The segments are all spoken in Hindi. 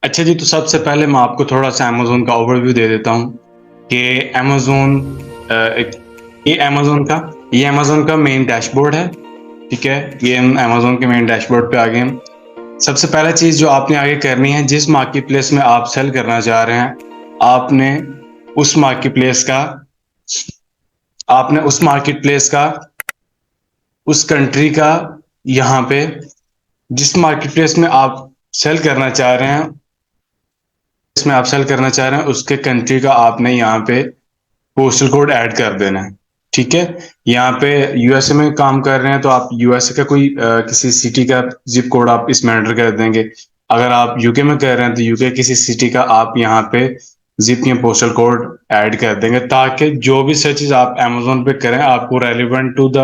अच्छा जी, तो सबसे पहले मैं आपको थोड़ा-सा अमेज़न का ओवरव्यू दे देता हूँ कि अमेज़न एक ये अमेज़न का मेन डैशबोर्ड है, ठीक है? ये हम अमेज़न के मेन डैशबोर्ड पे आ गए हम। सबसे पहला चीज़ जो आपने आगे करनी है, जिस मार्केट प्लेस में आप सेल करना चाह रहे हैं, आपने उस मार्केट प्लेस का आपने उस मार्केट प्लेस का, उस कंट्री का यहाँ पे जिस मार्केट प्लेस में आप सेल करना चाह रहे हैं इसमें आप सेल करना चाह रहे हैं उसके कंट्री का आपने यहाँ पे पोस्टल कोड ऐड कर देना है। ठीक है, यहाँ पे यूएसए में काम कर रहे हैं तो आप यूएसए का कोई किसी सिटी का जिप कोड आप इसमें एंटर कर देंगे। अगर आप यूके में कर रहे हैं तो यूके किसी सिटी का आप यहाँ पे जिप या पोस्टल कोड ऐड कर देंगे, ताकि जो भी सर्चेज आप अमेजोन पे करें आपको relevant to the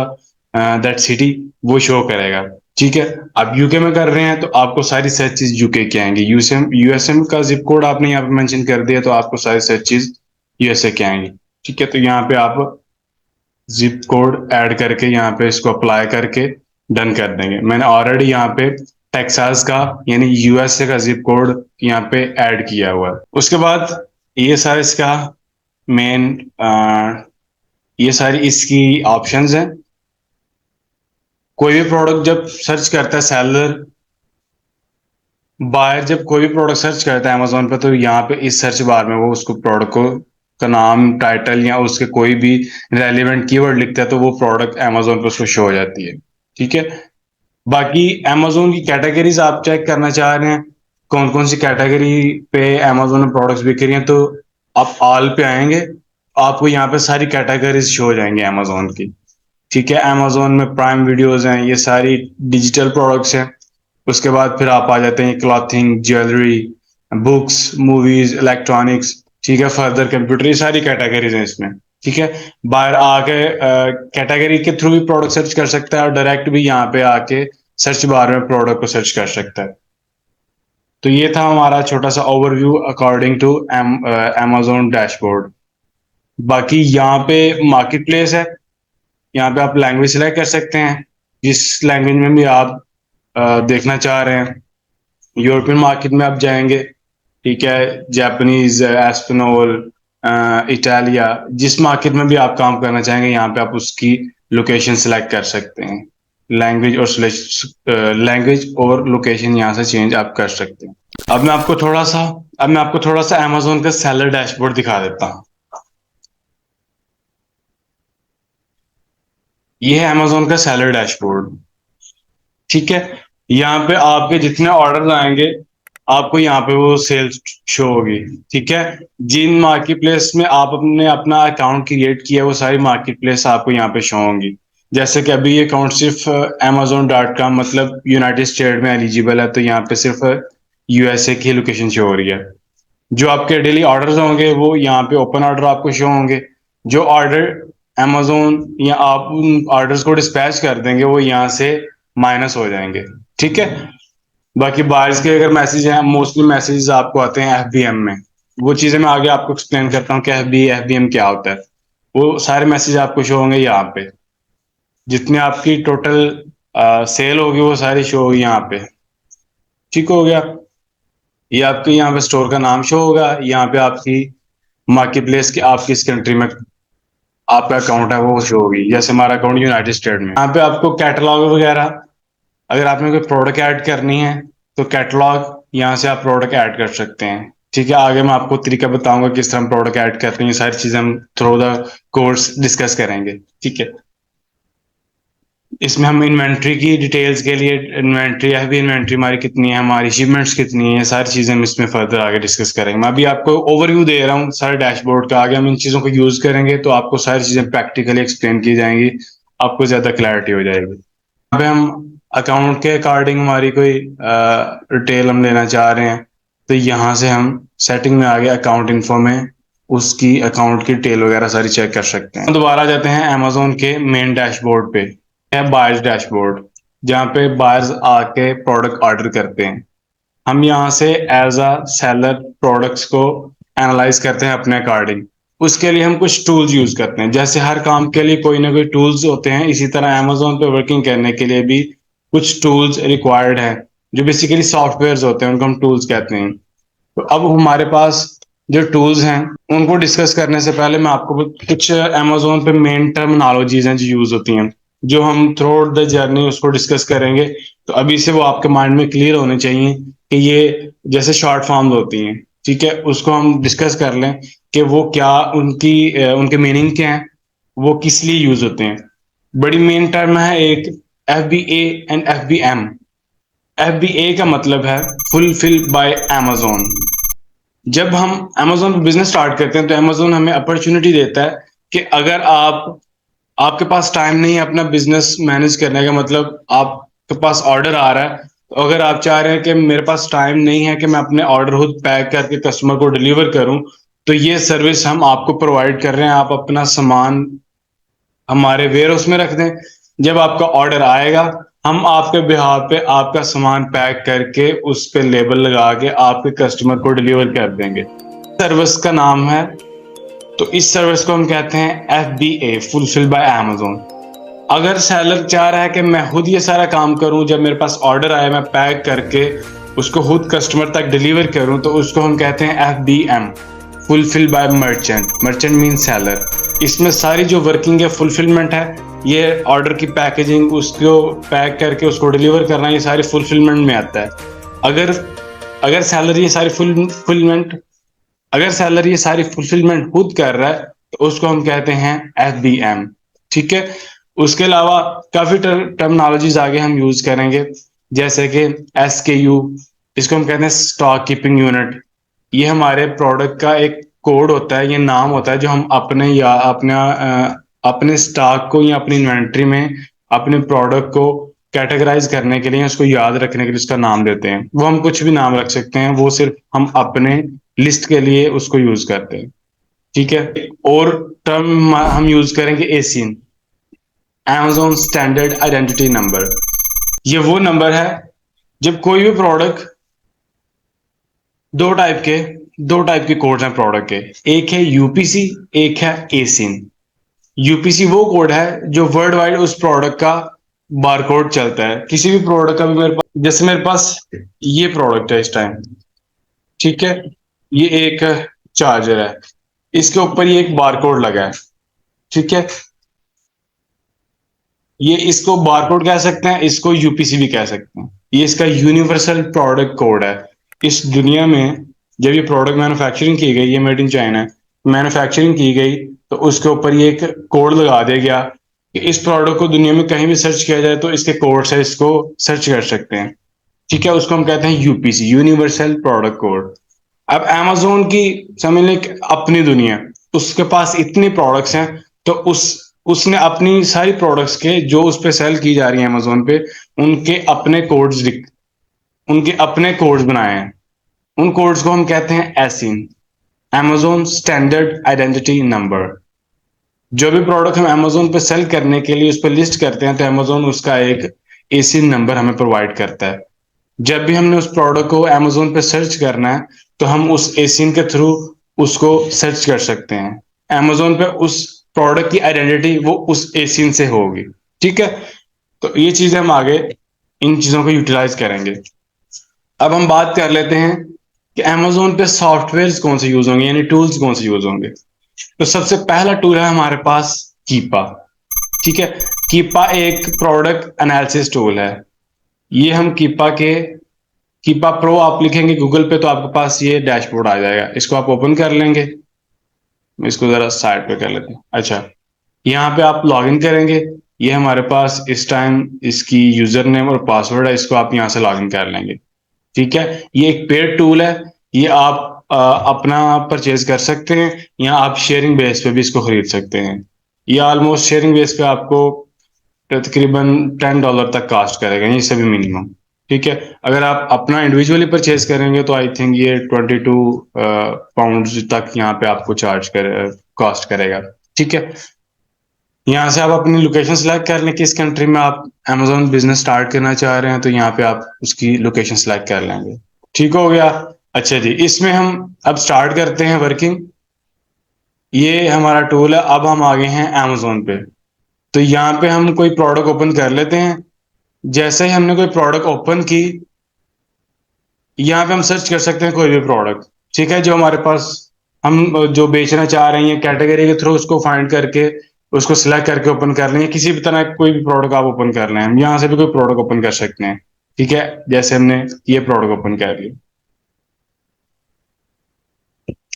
that city वो शो करेगा। ठीक है, आप यूके में कर रहे हैं तो आपको सारी सर्च चीज यूके की आएंगी। यूएसएम का जिप कोड आपने यहाँ पे मेंशन कर दिया तो आपको सारी सर्च चीज यूएसए की आएंगी। ठीक है, तो यहाँ पे आप जिप कोड ऐड करके यहाँ पे इसको अप्लाई करके डन कर देंगे। मैंने ऑलरेडी यहाँ पे टेक्सास का यानी यूएसए का जिप कोड यहाँ पे ऐड किया हुआ है। उसके बाद ये सारा इसका मेन ये सारी इसकी ऑप्शंस हैं। कोई भी प्रोडक्ट जब सर्च करता है सेलर, बायर जब कोई भी प्रोडक्ट सर्च करता है अमेजोन पे तो यहाँ पे इस सर्च बार में वो उसको प्रोडक्ट को का नाम, टाइटल या उसके कोई भी रेलिवेंट कीवर्ड लिखता है तो वो प्रोडक्ट अमेजोन पे उसको शो हो जाती है। ठीक है, बाकी अमेजोन की कैटेगरीज आप चेक करना चाह रहे हैं कौन कौन सी कैटेगरी पे अमेजोन में प्रोडक्ट्स बिक रही हैं, तो आप ऑल पे आएंगे, आपको यहाँ पे सारी कैटेगरीज शो हो जाएंगे अमेजोन की। ठीक है, अमेजोन में प्राइम वीडियोज हैं, ये सारी डिजिटल प्रोडक्ट्स हैं। उसके बाद फिर आप आ जाते हैं clothing, jewellery, books, movies, electronics. ठीक है, फर्दर कंप्यूटर, ये सारी कैटेगरीज हैं इसमें। ठीक है, बाहर आके कैटेगरी के थ्रू भी प्रोडक्ट सर्च कर सकता है और डायरेक्ट भी यहाँ पे आके सर्च बार में प्रोडक्ट को सर्च कर सकता है। तो ये था हमारा छोटा सा overview according to Amazon dashboard. बाकी यहाँ पे मार्केट प्लेस है, यहाँ पे आप लैंग्वेज सिलेक्ट कर सकते हैं जिस लैंग्वेज में भी आप देखना चाह रहे हैं। यूरोपियन मार्केट में आप जाएंगे, ठीक है, जापानीज, एस्पेनोल, इटालिया, जिस मार्केट में भी आप काम करना चाहेंगे यहाँ पे आप उसकी लोकेशन सिलेक्ट कर सकते हैं। लैंग्वेज और लोकेशन यहाँ से चेंज आप कर सकते हैं। अब मैं आपको थोड़ा सा अमेजोन का सेलर डैशबोर्ड दिखा देता हूँ। ये है अमेजोन का सेलर डैशबोर्ड। ठीक है, यहाँ पे आपके जितने ऑर्डर आएंगे आपको यहाँ पे वो सेल्स शो होगी। ठीक है, जिन मार्केट प्लेस में आप अपने अपना अकाउंट क्रिएट किया है वो सारी मार्केट प्लेस आपको यहाँ पे शो होंगी। जैसे कि अभी ये अकाउंट सिर्फ amazon.com मतलब यूनाइटेड स्टेट में एलिजिबल है, तो यहाँ पे सिर्फ यूएसए की लोकेशन शो हो रही है। जो आपके डेली ऑर्डर्स होंगे वो यहाँ पे ओपन ऑर्डर आपको शो होंगे। जो ऑर्डर अमेजोन या आप उन ऑर्डर्स को डिस्पैच कर देंगे वो यहाँ से माइनस हो जाएंगे। ठीक है, बाकी बारिश के अगर मैसेज हैं, मोस्टली मैसेजेस आपको आते हैं एफबीएम में। वो चीजें मैं आगे आपको एक्सप्लेन करता हूँ कि एफबीएम क्या होता है। वो सारे मैसेज आपको शो होंगे यहाँ पे, जितने आपकी टोटल सेल होगी वो सारी शो होगी यहाँ पे। ठीक हो गया, ये आपके यहाँ पे स्टोर का नाम शो होगा, यहाँ पे आपकी मार्केट प्लेस की आप किस कंट्री में आपका अकाउंट है वो शो होगी। जैसे हमारा अकाउंट यूनाइटेड स्टेट में, यहाँ पे आपको कैटलॉग वगैरह, अगर आपने कोई प्रोडक्ट ऐड करनी है तो कैटलॉग यहाँ से आप प्रोडक्ट ऐड कर सकते हैं। ठीक है, आगे मैं आपको तरीका बताऊंगा किस तरह हम प्रोडक्ट ऐड करते हैं, ये सारी चीजें हम थ्रू द कोर्स डिस्कस करेंगे। ठीक है, इसमें हम इन्वेंट्री की डिटेल्स के लिए, इन्वेंट्री है भी, इन्वेंट्री हमारी कितनी है, हमारी शिपमेंट्स कितनी है, सारी चीजें हम इसमें फर्दर आगे डिस्कस करेंगे। मैं अभी आपको ओवरव्यू दे रहा हूँ सारे डैशबोर्ड का, आगे हम इन चीजों को यूज करेंगे तो आपको सारी चीजें प्रैक्टिकली एक्सप्लेन की जाएंगी, आपको ज्यादा क्लैरिटी हो जाएगी। यहाँ पे हम अकाउंट के अकॉर्डिंग हमारी कोई डिटेल हम लेना चाह रहे हैं तो यहाँ से हम सेटिंग में आगे अकाउंट इन्फो में उसकी अकाउंट की डिटेल वगैरह सारी चेक कर सकते हैं। दोबारा जाते हैं अमेजोन के मेन डैशबोर्ड पे, है बायर्स डैशबोर्ड, जहाँ पे बायर्स आके प्रोडक्ट ऑर्डर करते हैं। हम यहाँ से एज अ सेलर प्रोडक्ट्स को एनालाइज करते हैं अपने अकॉर्डिंग। उसके लिए हम कुछ टूल्स यूज करते हैं, जैसे हर काम के लिए कोई ना कोई टूल्स होते हैं, इसी तरह अमेजोन पे वर्किंग करने के लिए भी कुछ टूल्स रिक्वायर्ड है, जो बेसिकली सॉफ्टवेयर होते हैं उनको हम टूल्स कहते हैं। तो अब हमारे पास जो टूल्स हैं उनको डिस्कस करने से पहले मैं आपको कुछ अमेजोन पे मेन टर्मिनोलॉजीज हैं जो यूज होती हैं, जो हम थ्रू आउट द जर्नी उसको डिस्कस करेंगे। तो अभी से वो आपके माइंड में क्लियर होने चाहिए कि ये जैसे शॉर्ट फॉर्म्स होती हैं, ठीक है, उसको हम डिस्कस कर लें कि वो क्या उनके मीनिंग क्या है, वो किस लिए यूज होते हैं। बड़ी मेन टर्म है एक FBA एंड FBM। FBA का मतलब है फुलफिल बाय Amazon। जब हम Amazon पे बिजनेस स्टार्ट करते हैं तो Amazon हमें अपॉर्चुनिटी देता है कि अगर आपके पास टाइम नहीं है अपना बिजनेस मैनेज करने का, मतलब आपके पास ऑर्डर आ रहा है, तो अगर आप चाह रहे हैं कि मेरे पास टाइम नहीं है कि मैं अपने ऑर्डर खुद पैक करके कस्टमर को डिलीवर करूं, तो ये सर्विस हम आपको प्रोवाइड कर रहे हैं। आप अपना सामान हमारे वेयर हाउस में रख दें, जब आपका ऑर्डर आएगा हम आपके बिहाफ पे आपका सामान पैक करके उस पे लेबल लगा के आपके कस्टमर को डिलीवर कर देंगे। सर्विस का नाम है, तो इस सर्विस को हम कहते हैं FBA, फुलफिल बाय Amazon। अगर सेलर चाह रहा है कि मैं खुद ये सारा काम करूं, जब मेरे पास ऑर्डर आए मैं पैक करके उसको खुद कस्टमर तक डिलीवर करूं, तो उसको हम कहते हैं FBM, fulfil bye merchant. Merchant mean seller. इसमें सारी जो वर्किंग है, फुलफिलमेंट है, ये ऑर्डर की पैकेजिंग, उसको पैक करके उसको डिलीवर करना, ये सारी फुलफिलमेंट में आता है। अगर अगर सैलरी ये सारी फुलफिलमेंट अगर सैलरी ये सारी फुलफिलमेंट खुद कर रहा है तो उसको हम कहते हैं FBM। ठीक है। उसके अलावा काफी टर्मिनोलॉजीज आगे हम यूज करेंगे, जैसे कि SKU, इसको हम कहते हैं स्टॉक कीपिंग यूनिट। ये हमारे प्रोडक्ट का एक कोड होता है, ये नाम होता है जो हम अपने स्टॉक को या अपनी इन्वेंट्री में अपने प्रोडक्ट को कैटेगराइज करने के लिए, उसको याद रखने के लिए उसका नाम देते हैं। वो हम कुछ भी नाम रख सकते हैं, वो सिर्फ हम अपने लिस्ट के लिए उसको यूज करते हैं। ठीक है। और टर्म हम यूज करेंगे एसिन, Amazon स्टैंडर्ड आइडेंटिटी नंबर। ये वो नंबर है जब कोई भी प्रोडक्ट, दो टाइप के दो टाइप के कोड हैं प्रोडक्ट के, एक है यूपीसी, एक है एसिन। यूपीसी वो कोड है जो वर्ल्ड वाइड उस प्रोडक्ट का बारकोड चलता है। किसी भी प्रोडक्ट का भी मेरे पास, जैसे मेरे पास ये प्रोडक्ट है इस टाइम, ठीक है, ये एक चार्जर है, इसके ऊपर ये एक बारकोड लगा है, ठीक है। ये इसको बारकोड कह सकते हैं, इसको यूपीसी भी कह सकते हैं। ये इसका यूनिवर्सल प्रोडक्ट कोड है। इस दुनिया में जब ये प्रोडक्ट मैन्युफैक्चरिंग की गई, ये मेड इन चाइना मैन्युफैक्चरिंग की गई, तो उसके ऊपर ये एक कोड लगा दिया गया कि इस प्रोडक्ट को दुनिया में कहीं भी सर्च किया जाए तो इसके कोड से इसको सर्च कर सकते हैं। ठीक है, उसको हम कहते हैं यूपीसी, यूनिवर्सल प्रोडक्ट कोड। अब Amazon की समझ लें कि अपनी दुनिया, उसके पास इतने प्रोडक्ट्स हैं, तो उसने अपनी सारी प्रोडक्ट्स के जो उस पे सेल की जा रही है Amazon पे, उनके अपने कोड्स उनके अपने कोड्स बनाए हैं। उन कोड्स को हम कहते हैं एसिन, Amazon स्टैंडर्ड आइडेंटिटी नंबर। जो भी प्रोडक्ट हम Amazon पे सेल करने के लिए उस पर लिस्ट करते हैं, तो Amazon उसका एक एसिन नंबर हमें प्रोवाइड करता है। जब भी हमने उस प्रोडक्ट को Amazon पे सर्च करना है, तो हम उस एसिन के थ्रू उसको सर्च कर सकते हैं। Amazon पे उस प्रोडक्ट की आइडेंटिटी वो उस एसिन से होगी। ठीक है। तो ये चीजें हम आगे इन चीजों को यूटिलाइज करेंगे। अब हम बात कर लेते हैं कि Amazon पे सॉफ्टवेयर कौन से यूज होंगे, यानी टूल्स कौन से यूज होंगे। तो सबसे पहला टूल है हमारे पास कीपा। ठीक है। कीपा एक प्रोडक्ट एनालिसिस टूल है। ये हम कीपा प्रो आप लिखेंगे गूगल पे तो आपके पास ये डैशबोर्ड आ जाएगा। इसको आप ओपन कर लेंगे। मैं इसको जरा साइड पे कर लेते हैं। अच्छा, यहाँ पे आप लॉग इन करेंगे। ये हमारे पास इस टाइम इसकी यूजर नेम और पासवर्ड है, इसको आप यहाँ से लॉग इन कर लेंगे। ठीक है। ये एक पेड टूल है, ये आप अपना परचेज कर सकते हैं, या आप शेयरिंग बेस पे भी इसको खरीद सकते हैं। ये ऑलमोस्ट शेयरिंग बेस पे आपको तकरीबन $10 तक कास्ट करेगा, ये सभी मिनिमम। ठीक है। अगर आप अपना इंडिविजुअली परचेज करेंगे तो आई थिंक ये 22 पाउंड तक यहाँ पे आपको चार्ज कर कॉस्ट करेगा। ठीक है। यहाँ से आप अपनी लोकेशन सेलेक्ट कर लें, किस कंट्री में आप Amazon बिजनेस स्टार्ट करना चाह रहे हैं, तो यहाँ पे आप उसकी लोकेशन सेलेक्ट कर लेंगे। ठीक हो गया। अच्छा जी, इसमें हम अब स्टार्ट करते हैं वर्किंग। ये हमारा टूल है। अब हम आ गए हैं Amazon पे। तो यहाँ पे हम कोई प्रोडक्ट ओपन कर लेते हैं। जैसे ही हमने कोई प्रोडक्ट ओपन की, यहाँ पे हम सर्च कर सकते हैं कोई भी प्रोडक्ट, ठीक है, जो हमारे पास हम जो बेचना चाह रहे हैं कैटेगरी के थ्रू उसको फाइंड करके उसको सिलेक्ट करके ओपन कर लेंगे। किसी भी तरह का कोई भी प्रोडक्ट आप ओपन कर लें, हम यहाँ से भी कोई प्रोडक्ट ओपन कर सकते हैं, ठीक है। जैसे हमने ये प्रोडक्ट ओपन कर लिया,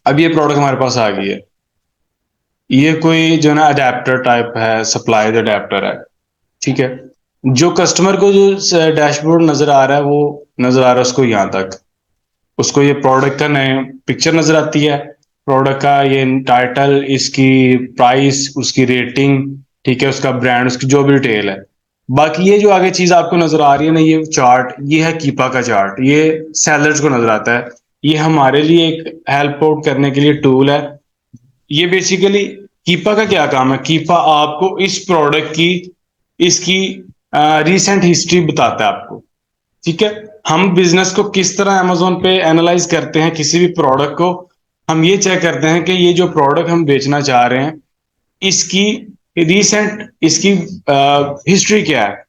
अब ये प्रोडक्ट हमारे पास आ गई है। ये कोई जो ना अडेप्टर टाइप है, सप्लाइज अडेप्टर है, ठीक है। जो कस्टमर को जो डैशबोर्ड नजर आ रहा है वो नजर आ रहा है उसको यहाँ तक, उसको ये प्रोडक्ट का नए पिक्चर नजर आती है, प्रोडक्ट का ये टाइटल, इसकी प्राइस, उसकी रेटिंग, ठीक है, उसका ब्रांड, उसकी जो भी डिटेल है। बाकी ये जो आगे चीज आपको नजर आ रही है ना, ये चार्ट, ये है कीपा का चार्ट, ये सेलर्स को नजर आता है। ये हमारे लिए एक हेल्प आउट करने के लिए टूल है। ये बेसिकली कीपा का क्या काम है, कीपा आपको इस प्रोडक्ट की इसकी रीसेंट हिस्ट्री बताता है आपको, ठीक है। हम बिजनेस को किस तरह अमेजोन पे एनालाइज करते हैं, किसी भी प्रोडक्ट को हम ये चेक करते हैं कि ये जो प्रोडक्ट हम बेचना चाह रहे हैं इसकी रीसेंट इसकी हिस्ट्री क्या है,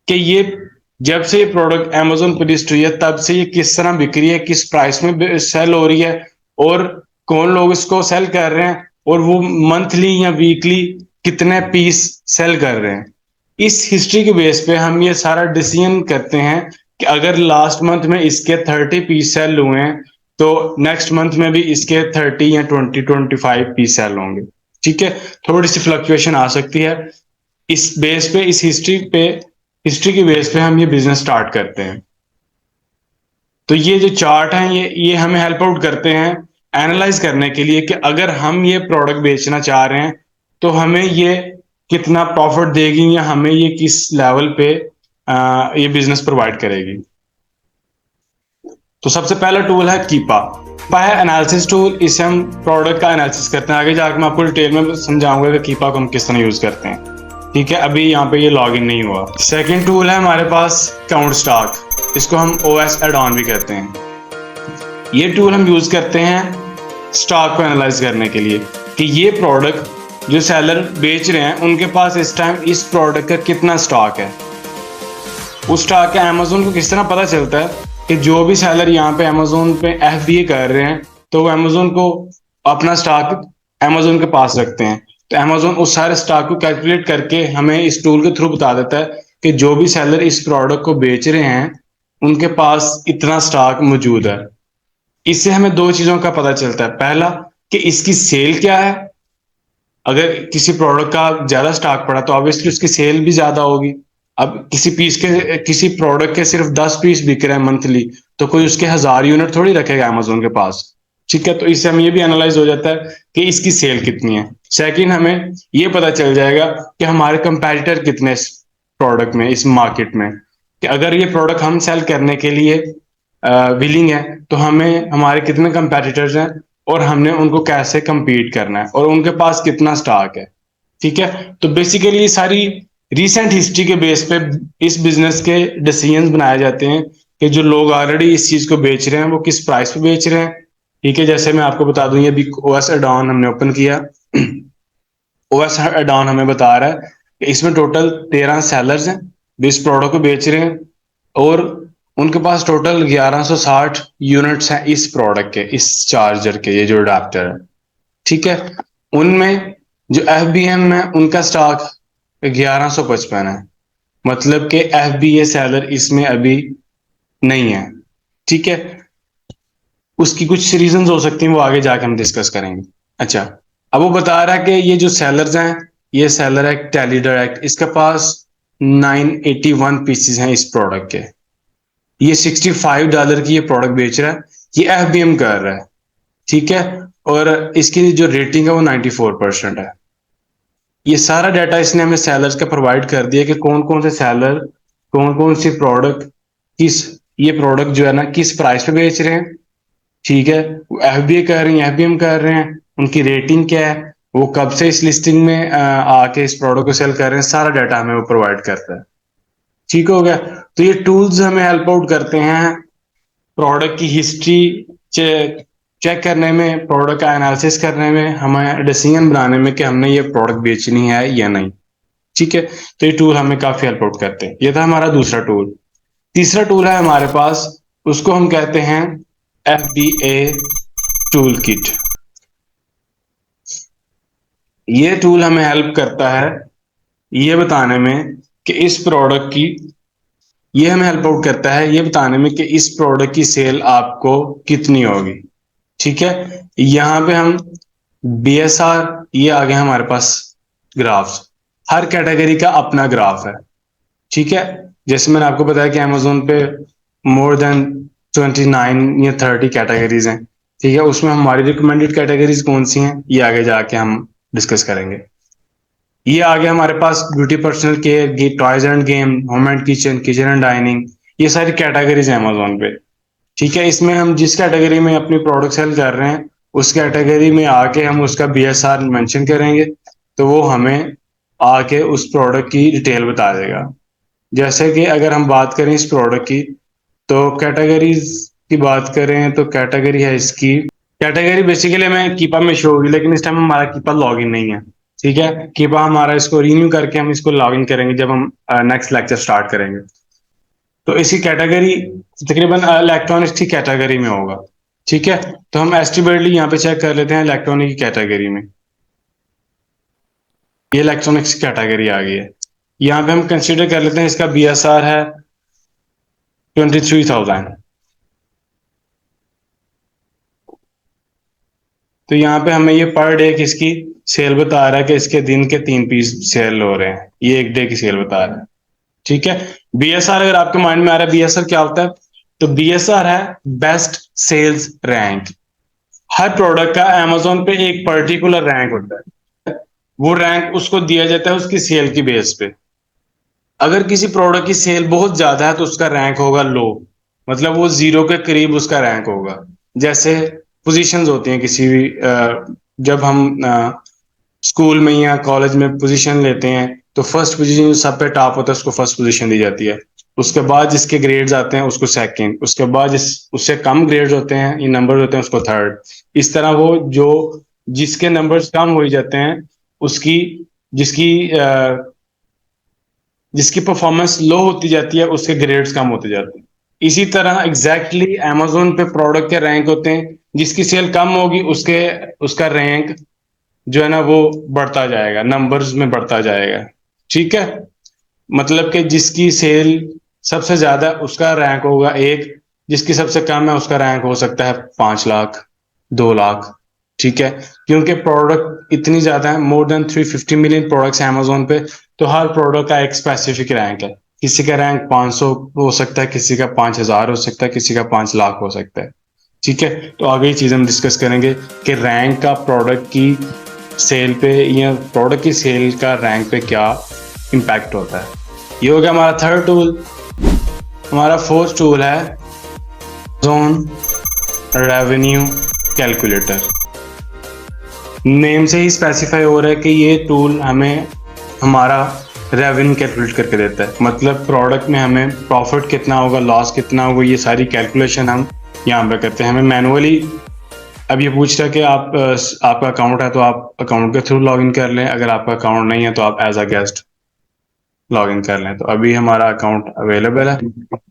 कि ये जब से ये प्रोडक्ट अमेजोन पे लिस्ट हुई है तब से ये किस तरह बिक रही है, किस प्राइस में सेल हो रही है, और कौन लोग इसको सेल कर रहे हैं, और वो मंथली या वीकली कितने पीस सेल कर रहे हैं। इस हिस्ट्री के बेस पे हम ये सारा डिसीजन करते हैं कि अगर लास्ट मंथ में इसके 30 पीस सेल हुए हैं तो नेक्स्ट मंथ में भी इसके 30 या 25 पीस सेल होंगे, ठीक है। थोड़ी सी फ्लक्चुएशन आ सकती है। इस बेस पे, इस हिस्ट्री की बेस पे हम ये बिजनेस स्टार्ट करते हैं। तो ये जो चार्ट है ये हमें हेल्प आउट करते हैं एनालाइज करने के लिए कि अगर हम ये प्रोडक्ट बेचना चाह रहे हैं तो हमें ये कितना प्रॉफिट देगी, या हमें ये किस लेवल पे ये बिजनेस प्रोवाइड करेगी। तो सबसे पहला टूल है कीपा। कीपा है एनालिसिस टूल, इससे हम प्रोडक्ट का एनालिसिस करते हैं। आगे जाकर मैं आपको डिटेल में समझाऊंगा कि कीपा को हम किस तरह यूज करते हैं, ठीक है। अभी यहाँ पे ये लॉग इन नहीं हुआ। सेकंड टूल है हमारे पास काउंट स्टॉक, इसको हम ओएस एड ऑन भी कहते हैं। ये टूल हम यूज करते हैं स्टॉक को एनालाइज करने के लिए कि ये प्रोडक्ट जो सेलर बेच रहे हैं उनके पास इस टाइम इस प्रोडक्ट का कितना स्टॉक है। उस स्टॉक का अमेजोन को किस तरह पता चलता है कि जो भी सेलर यहाँ पे अमेजोन पे एफबीए कर रहे हैं तो वो अमेजोन को अपना स्टॉक अमेजोन के पास रखते हैं। तो अमेजोन उस सारे स्टॉक को कैलकुलेट करके हमें इस टूल के थ्रू बता देता है कि जो भी सेलर इस प्रोडक्ट को बेच रहे हैं उनके पास इतना स्टॉक मौजूद है। इससे हमें दो चीजों का पता चलता है। पहला कि इसकी सेल क्या है, अगर किसी प्रोडक्ट का ज्यादा स्टॉक पड़ा तो ऑब्वियसली उसकी सेल भी ज्यादा होगी। अब किसी प्रोडक्ट के सिर्फ 10 पीस बिक रहे हैं मंथली, तो कोई उसके 1000 यूनिट थोड़ी रखेगा अमेजोन के पास, ठीक है। तो इससे हम ये भी एनालाइज हो जाता है कि इसकी सेल कितनी है। सेकंड, हमें ये पता चल जाएगा कि हमारे कंपैटिटर कितने इस प्रोडक्ट में, इस मार्केट में, कि अगर ये प्रोडक्ट हम सेल करने के लिए विलिंग है तो हमें हमारे कितने कंपैटिटर्स हैं और हमने उनको कैसे compete करना है और उनके पास कितना स्टॉक है, ठीक है। तो बेसिकली सारी रीसेंट हिस्ट्री के बेस पे इस बिजनेस के डिसीजंस बनाए जाते हैं कि जो लोग ऑलरेडी इस चीज को बेच रहे हैं वो किस प्राइस पे बेच रहे हैं, ठीक है। जैसे मैं आपको बता दूं, ये अभी ओएस एडॉन हमने ओपन किया। ओएस एडॉन हमें बता रहा है कि इसमें टोटल 13 सेलर्स हैं जो इस प्रोडक्ट को बेच रहे हैं और उनके पास टोटल 1160 यूनिट्स हैं इस प्रोडक्ट के, इस चार्जर के, ये जो अडाप्टर है, ठीक है। उनमें जो एफबीएम है उनका स्टॉक 1155 है, मतलब कि एफबीए सेलर इसमें अभी नहीं है, ठीक है। उसकी कुछ रीजंस हो सकती हैं, वो आगे जाके हम डिस्कस करेंगे। अच्छा, अब वो बता रहा है कि ये जो सेलर्स हैं, ये सेलर है टेली डायरेक्ट, इसके पास 981 पीसेस हैं इस प्रोडक्ट के। ये $65 की ये प्रोडक्ट बेच रहा है, ये एफबीएम कर रहा है, ठीक है। और इसकी जो रेटिंग है वो 94% है। ये सारा डाटा इसने हमें सेलर्स का प्रोवाइड कर दिया कि कौन कौन से सेलर कौन कौन सी प्रोडक्ट किस ये प्रोडक्ट जो है ना किस प्राइस पे बेच रहे हैं, ठीक है। एफबीए कर रहे हैं, एफबीएम कर रहे हैं, उनकी रेटिंग क्या है, वो कब से इस लिस्टिंग में आके इस प्रोडक्ट को सेल कर रहे हैं, सारा डाटा हमें वो प्रोवाइड करता है, ठीक हो गया। तो ये टूल्स हमें हेल्प आउट करते हैं प्रोडक्ट की हिस्ट्री चेक करने में, प्रोडक्ट का एनालिसिस करने में, हमें डिसीजन बनाने में कि हमने ये प्रोडक्ट बेचनी है या नहीं, ठीक है। तो ये टूल हमें काफी हेल्प आउट करते हैं। ये था हमारा दूसरा टूल। तीसरा टूल है हमारे पास उसको हम कहते हैं FBA टूल किट। ये टूल हमें हेल्प करता है ये बताने में कि इस प्रोडक्ट की ये हमें हेल्प आउट करता है ये बताने में कि इस प्रोडक्ट की सेल आपको कितनी होगी। ठीक है, यहाँ पे हम BSR, ये आ गया हमारे पास ग्राफ्स। हर कैटेगरी का अपना ग्राफ है। ठीक है, जैसे मैंने आपको बताया कि अमेजोन पे मोर देन 29 या 30 कैटेगरीज हैं। ठीक है, उसमें हमारी रिकमेंडेड कैटेगरीज कौन सी हैं ये आगे जाके हम डिस्कस करेंगे। ये आ गया हमारे पास beauty, personal care, toys and game, home and kitchen, kitchen and dining, ये सारी कैटेगरीज हैं अमेजोन पे। ठीक है, इसमें हम जिस कैटेगरी में अपनी प्रोडक्ट सेल कर रहे हैं उस कैटेगरी में आके हम उसका BSR मेंशन करेंगे तो वो हमें आके उस प्रोडक्ट की डिटेल बता देगा। जैसे कि अगर हम बात करें इस प्रोडक्ट की, तो कैटेगरीज की बात करें तो कैटेगरी है इसकी, कैटेगरी बेसिकली हमें कीपा में शो होगी, लेकिन इस टाइम हमारा कीपा लॉगिन नहीं है। ठीक है, कीपा हमारा इसको रिन्यू करके हम इसको लॉगिन करेंगे जब हम नेक्स्ट लेक्चर स्टार्ट करेंगे। तो इसी कैटेगरी तकरीबन इलेक्ट्रॉनिक्स की कैटेगरी में होगा। ठीक है, तो हम एस्टिमेटली यहाँ पे चेक कर लेते हैं इलेक्ट्रॉनिक की कैटेगरी में। ये इलेक्ट्रॉनिक्स कैटेगरी आ गई है। यहाँ पे हम कंसीडर कर लेते हैं इसका BSR है 23,000। तो यहाँ पे हमें ये पर डे की इसकी सेल बता रहा है कि इसके दिन के 3 पीस सेल हो रहे हैं, ये एक डे की सेल बता रहा है। ठीक है, BSR अगर आपके माइंड में आ रहा है BSR क्या होता है, तो BSR है बेस्ट सेल्स रैंक। हर प्रोडक्ट का अमेजोन पे एक पर्टिकुलर रैंक होता है, वो रैंक उसको दिया जाता है उसकी सेल की बेस पे। अगर किसी प्रोडक्ट की सेल बहुत ज्यादा है तो उसका रैंक होगा लो, मतलब वो जीरो के करीब उसका रैंक होगा। जैसे पोजीशंस होती हैं किसी भी जब हम स्कूल में या कॉलेज में पोजीशन लेते हैं तो फर्स्ट पोजीशन सब पे टॉप होता है उसको फर्स्ट पोजीशन दी जाती है। उसके बाद जिसके ग्रेड्स आते हैं उसको सेकंड, उसके बाद जिस उससे कम ग्रेड्स होते हैं ये नंबर होते हैं उसको थर्ड। इस तरह वो जो जिसके नंबर्स कम हो जाते हैं उसकी जिसकी जिसकी परफॉर्मेंस लो होती जाती है उसके ग्रेड्स कम होते जाते हैं। इसी तरह एग्जैक्टली अमेजोन पे प्रोडक्ट के रैंक होते हैं, जिसकी सेल कम होगी उसके उसका रैंक जो है ना वो बढ़ता जाएगा, नंबर्स में बढ़ता जाएगा। ठीक है, मतलब कि जिसकी सेल सबसे ज्यादा उसका रैंक होगा एक, जिसकी सबसे कम है उसका रैंक हो सकता है 5 लाख, 2 लाख। ठीक है, क्योंकि प्रोडक्ट इतनी ज्यादा है, मोर देन 350 मिलियन प्रोडक्ट्स हैं अमेजोन पे, तो हर प्रोडक्ट का एक स्पेसिफिक रैंक है। किसी का रैंक 500 हो सकता है, किसी का 5,000 हो सकता है, किसी का 5 लाख हो सकता है। ठीक है, तो आगे ये चीज हम डिस्कस करेंगे कि रैंक का प्रोडक्ट की सेल पे या प्रोडक्ट की सेल का रैंक पे क्या इम्पैक्ट होता है। ये हो गया हमारा थर्ड टूल। हमारा फोर्थ टूल है जोन रेवेन्यू कैलकुलेटर। नेम से ही स्पेसिफाई हो रहा है कि ये टूल हमें हमारा रेवेन्यू कैलकुलेट करके देता है, मतलब प्रोडक्ट में हमें प्रॉफिट कितना होगा, लॉस कितना होगा, ये सारी कैलकुलेशन हम यहाँ पे करते हैं। हमें मैनुअली अब ये पूछ रहा है कि आपका अकाउंट है तो आप अकाउंट के थ्रू लॉगिन कर लें, अगर आपका अकाउंट नहीं है तो आप एज अ गेस्ट लॉगिन कर लें। तो अभी हमारा अकाउंट अवेलेबल है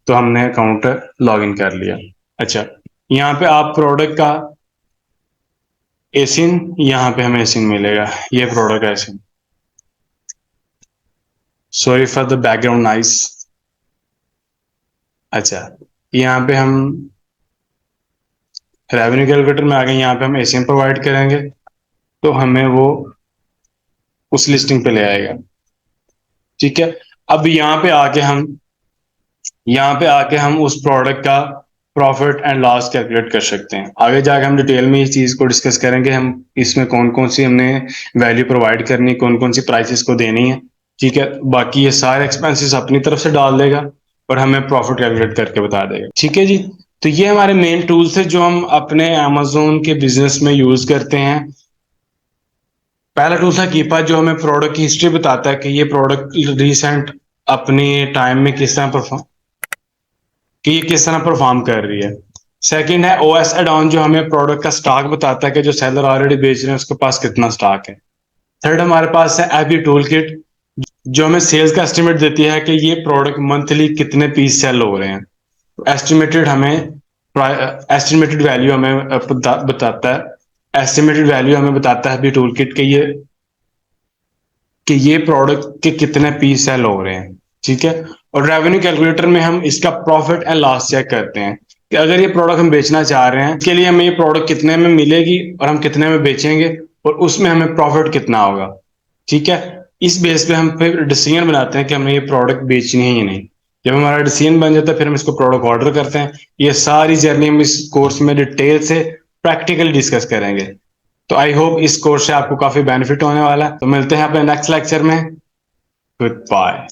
तो हमने अकाउंट लॉगिन कर लिया। अच्छा, यहाँ पे आप प्रोडक्ट का एसिन, यहाँ पे हमें एसिन मिलेगा, ये प्रोडक्ट है ASIN. Sorry for the background noise. अच्छा, यहाँ पे हम रेवेन्यू कैलकुलेटर में आ गए, यहाँ पे हम एसिन प्रोवाइड करेंगे तो हमें वो उस लिस्टिंग पे ले आएगा। ठीक है, अब यहाँ पे आके हम उस प्रोडक्ट का प्रॉफिट एंड लॉस कैलकुलेट कर सकते हैं। आगे जाके हम डिटेल में इस चीज को डिस्कस करेंगे, हम इसमें कौन कौन सी हमने वैल्यू प्रोवाइड करनी, कौन कौन सी प्राइसेस को देनी है। ठीक है, बाकी ये सारे एक्सपेंसेस अपनी तरफ से डाल देगा और हमें प्रॉफिट कैलकुलेट करके बता देगा। ठीक है जी, तो ये हमारे मेन टूल्स है जो हम अपने अमेजोन के बिजनेस में यूज करते हैं। पहला टूल था कीपा जो हमें प्रोडक्ट की हिस्ट्री बताता है कि ये प्रोडक्ट रिसेंट अपने टाइम में किस तरह परफॉर्म कि ये किस तरह परफॉर्म कर रही है। सेकंड है OS एड-ऑन जो हमें प्रोडक्ट का स्टॉक बताता है कि जो सेलर ऑलरेडी बेच रहे हैं उसके पास कितना स्टॉक है। थर्ड हमारे पास है एपी टूल किट जो हमें सेल्स का एस्टिमेट देती है कि ये प्रोडक्ट मंथली कितने पीस सेल हो रहे हैं। एस्टिमेटेड हमें एस्टिमेटेड वैल्यू हमें बताता है, एस्टिमेटेड वैल्यू हमें बताता है अभी टूल किट के ये प्रोडक्ट के कितने पीस सेल हो रहे हैं, ठीक है। और रेवेन्यू कैलकुलेटर में हम इसका प्रॉफिट एंड लॉस चेक करते हैं कि अगर ये प्रोडक्ट हम बेचना चाह रहे हैं, इसके लिए हमें ये प्रोडक्ट कितने में मिलेगी और हम कितने में बेचेंगे और उसमें हमें प्रॉफिट कितना होगा, ठीक है। इस बेस पे हम फिर डिसीजन बनाते हैं कि हमें ये प्रोडक्ट बेचनी है या नहीं। जब हमारा डिसीजन बन जाता है फिर हम इसको प्रोडक्ट ऑर्डर करते हैं। ये सारी जर्नी हम इस कोर्स में डिटेल से प्रैक्टिकली डिस्कस करेंगे। तो आई होप इस कोर्स से आपको काफी बेनिफिट होने वाला है। तो मिलते हैं अपने नेक्स्ट लेक्चर में। Good bye.